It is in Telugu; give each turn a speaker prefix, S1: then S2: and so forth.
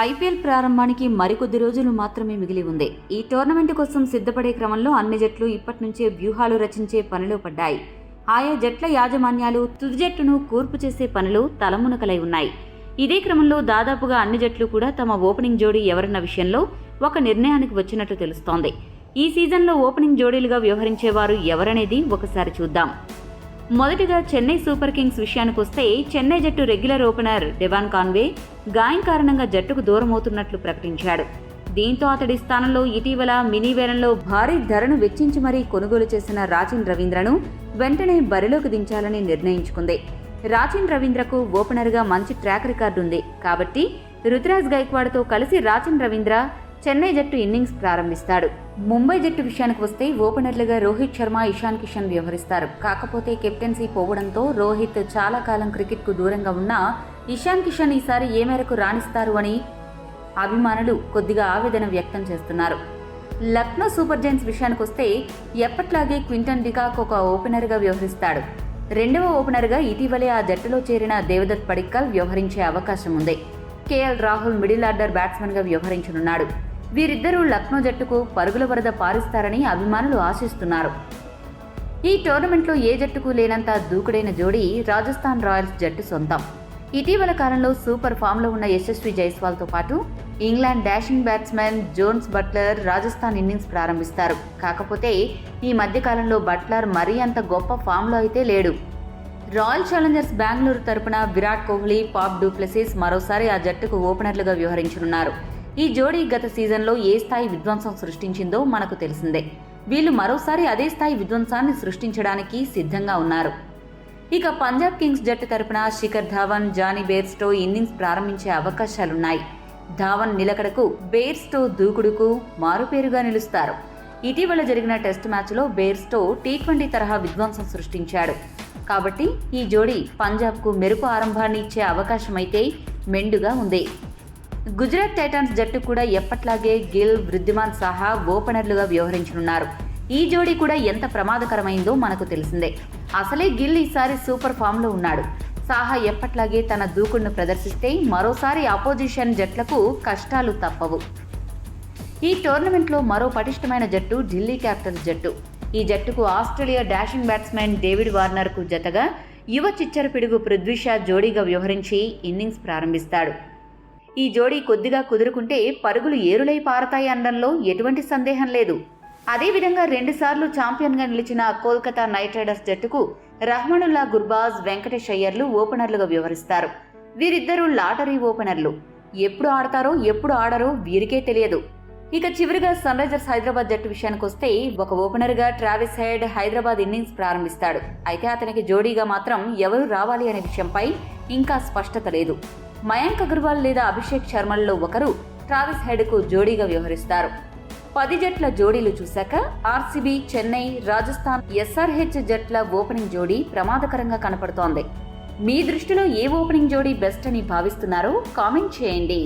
S1: ఐపీఎల్ ప్రారంభానికి మరికొద్ది రోజులు మాత్రమే మిగిలి ఉంది. ఈ టోర్నమెంట్ కోసం సిద్ధపడే క్రమంలో అన్ని జట్లు ఇప్పటి నుంచే వ్యూహాలు రచించే పనిలో పడ్డాయి. ఆయా జట్ల యాజమాన్యాలు తుది జట్టును కూర్పు చేసే పనులు తలమునకలై ఉన్నాయి. ఇదే క్రమంలో దాదాపుగా అన్ని జట్లు కూడా తమ ఓపెనింగ్ జోడీ ఎవరన్న విషయంలో ఒక నిర్ణయానికి వచ్చినట్లు తెలుస్తోంది. ఈ సీజన్లో ఓపెనింగ్ జోడీలుగా వ్యవహరించేవారు ఎవరనేది ఒకసారి చూద్దాం. మొదటిగా చెన్నై సూపర్ కింగ్స్ విషయానికొస్తే చెన్నై జట్టు రెగ్యులర్ ఓపెనర్ డెవాన్ కాన్వే గాయం కారణంగా జట్టుకు దూరమవుతున్నట్లు ప్రకటించాడు. దీంతో అతడి స్థానంలో ఇటీవల మినీ వేలంలో భారీ ధరను వెచ్చించి మరీ కొనుగోలు చేసిన రాచిన్ రవీంద్రను వెంటనే బరిలోకి దించాలని నిర్ణయించుకుంది. రాచిన్ రవీంద్రకు ఓపెనర్గా మంచి ట్రాక్ రికార్డు ఉంది కాబట్టి రుతురాజ్ గైక్వాడ్తో కలిసి రాచిన్ రవీంద్ర చెన్నై జట్టు ఇన్నింగ్స్ ప్రారంభిస్తాడు. ముంబై జట్టు విషయానికి వస్తే ఓపెనర్లుగా రోహిత్ శర్మ, ఇషాన్ కిషన్ వ్యవహరిస్తారు. కాకపోతే కెప్టెన్సీ పోవడంతో రోహిత్ చాలా కాలం క్రికెట్కు దూరంగా ఉన్న ఇషాన్ కిషన్ ఈసారి ఏ మేరకు రాణిస్తారు అని అభిమానులు కొద్దిగా ఆవేదన వ్యక్తం చేస్తున్నారు. లక్నో సూపర్ జైంట్స్ విషయానికి వస్తే ఎప్పట్లాగే క్వింటన్ డికాక్ ఒక ఓపెనర్గా వ్యవహరిస్తాడు. రెండవ ఓపెనర్గా ఇటీవలే ఆ జట్టులో చేరిన దేవదత్ పడిక్కల్ వ్యవహరించే అవకాశం ఉంది. కేఎల్ రాహుల్ మిడిల్ ఆర్డర్ బ్యాట్స్మెన్గా వ్యవహరించనున్నాడు. వీరిద్దరూ లక్నో జట్టుకు పరుగుల వరద పారిస్తారని అభిమానులు ఆశిస్తున్నారు. ఈ టోర్నమెంట్లో ఏ జట్టుకు లేనంత దూకుడైన జోడీ రాజస్థాన్ రాయల్స్ జట్టు సొంతం. ఇటీవల కాలంలో సూపర్ ఫామ్లో ఉన్న యశస్వి జైస్వాల్తో పాటు England dashing batsmen Jones Buttler Rajasthan innings ప్రారంభిస్తారు. కాకపోతే ఈ మధ్యకాలంలో బట్లర్ మరీ అంత గొప్ప ఫామ్లో అయితే లేడు. రాయల్ ఛాలెంజర్స్ బెంగళూరు తరపున విరాట్ కోహ్లీ, పాప్ డూప్లెసిస్ మరోసారి ఆ జట్టుకు ఓపెనర్లుగా వ్యవహరించనున్నారు. ఈ జోడీ గత సీజన్లో ఏ స్థాయి విధ్వంసం సృష్టించిందో మనకు తెలిసిందే. వీళ్లు మరోసారి అదే స్థాయి విధ్వంసాన్ని సృష్టించడానికి సిద్ధంగా ఉన్నారు. ఇక పంజాబ్ కింగ్స్ జట్టు తరపున Shikhar Dhawan, Jonny Bairstow innings ప్రారంభించే అవకాశాలున్నాయి. ధావన్ నిలకడకు, బేర్స్టో దూకుడుకు మారుపేరుగా నిలుస్తారు. ఇటీవల జరిగిన టెస్ట్ మ్యాచ్లో బేర్స్టో టీ20 తరహా విధ్వంసం సృష్టించాడు. కాబట్టి ఈ జోడీ పంజాబ్కు మెరుపు ఆరంభాన్ని ఇచ్చే అవకాశమైతే మెండుగా ఉంది. గుజరాత్ టైటాన్స్ జట్టు కూడా ఎప్పట్లాగే గిల్, వృద్ధిమాన్ సాహా ఓపెనర్లుగా వ్యవహరించనున్నారు. ఈ జోడీ కూడా ఎంత ప్రమాదకరమైందో మనకు తెలిసిందే. అసలే గిల్ ఈసారి సూపర్ ఫామ్లో ఉన్నాడు. సాహా ఎప్పట్లాగే తన దూకుడును ప్రదర్శిస్తే మరోసారి అపోజిషన్ జట్లకు కష్టాలు తప్పవు. ఈ టోర్నమెంట్లో మరో పటిష్టమైన జట్టు ఢిల్లీ క్యాపిటల్స్ జట్టు. ఈ జట్టుకు ఆస్ట్రేలియా డాషింగ్ బ్యాట్స్మెన్ డేవిడ్ వార్నర్కు జతగా యువ చిచ్చర పిడుగు పృథ్వీ షా జోడీగా వ్యవహరించి ఇన్నింగ్స్ ప్రారంభిస్తాడు. ఈ జోడీ కొద్దిగా కుదురుకుంటే పరుగులు ఏరులై పారతాయి అనడంలో ఎటువంటి సందేహం లేదు. అదేవిధంగా 2 సార్లు ఛాంపియన్గా నిలిచిన కోల్కతా నైట్ రైడర్స్ జట్టుకు రహ్మనుల్లా గుర్బాజ్, వెంకటేష్ అయ్యర్లు ఓపెనర్లుగా వ్యవహరిస్తారు. వీరిద్దరూ లాటరీ ఓపెనర్లు. ఎప్పుడు ఆడతారో ఎప్పుడు ఆడరో వీరికే తెలియదు. ఇక చివరిగా సన్ రైజర్స్ హైదరాబాద్ జట్టు విషయానికి వస్తే ఒక ఓపెనర్గా ట్రావిస్ హెడ్ హైదరాబాద్ ఇన్నింగ్స్ ప్రారంభిస్తాడు. అయితే అతనికి జోడీగా మాత్రం ఎవరు రావాలి అనే విషయంపై ఇంకా స్పష్టత లేదు. మయాంక్ అగర్వాల్ లేదా అభిషేక్ శర్మల్లో ఒకరు ట్రావిస్ హెడ్కు జోడీగా వ్యవహరిస్తారు. 10 జట్ల జోడీలు చూశాక ఆర్సీబీ, చెన్నై, రాజస్థాన్, ఎస్ఆర్హెచ్ జట్ల ఓపెనింగ్ జోడీ ప్రమాదకరంగా కనపడుతోంది. మీ దృష్టిలో ఏ ఓపెనింగ్ జోడీ బెస్ట్ అని భావిస్తున్నారో కామెంట్ చేయండి.